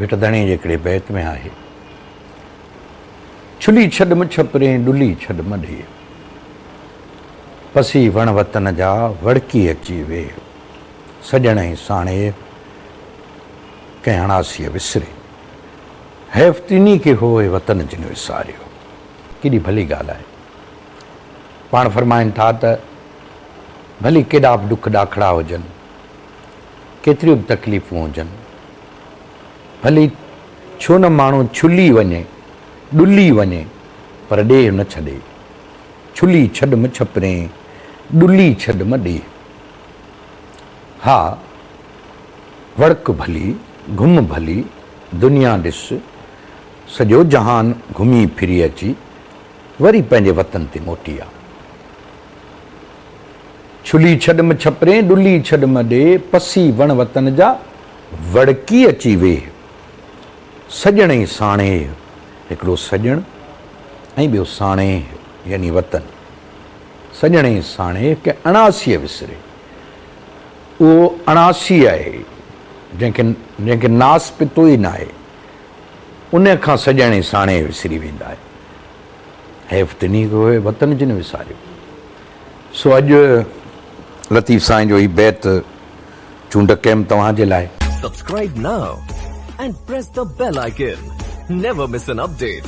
भिटधणी जेकड़े बैत में आहे, छुली छॾ छपरे डुली छॾ मॾे, पसी वण वतन जा वड़की अची वे, सजण ई साणे कंहिं अणासीअ विसरे, हैफ़तिनी के होए वतन जिन विसारियो। केॾी भली ॻाल्हि आहे। पाण फरमाइनि था त भली केॾा बि ॾुख ॾाखड़ा हुजनि, केतिरियूं बि तकलीफ़ूं हुजनि, भली छो न माण्हू छुली वञे डुली वञे पर ॾे न छॾे। छुली छॾ छपरे डुली छॾ ॾे। हा, वड़क भली घुम भली दुनिया ॾिस, सॼो जहान घुमी फिरी अची वरी पंहिंजे वतन ते मोटी आ। छुली छॾ छपरे डुली छॾ ॾे, पसी वण वतन जा वड़की अची वे, सजण ई साणे। हिकिड़ो सजण ऐं ॿियो साणे यानी वतन। सजण ई साणे के अणासीअ विसरे। उहो अणासी आहे जंहिंखे नास पितो ई न आहे, उन खां सजण ई साणे विसरी वेंदा आहे। हैफ़तिनी को वतन जिन विसारियो। सो अॼु लतीफ़ साईं जो ही बैत चूंड कयमि तव्हां जे लाइ। Subscribe now and press the bell icon. Never miss an update.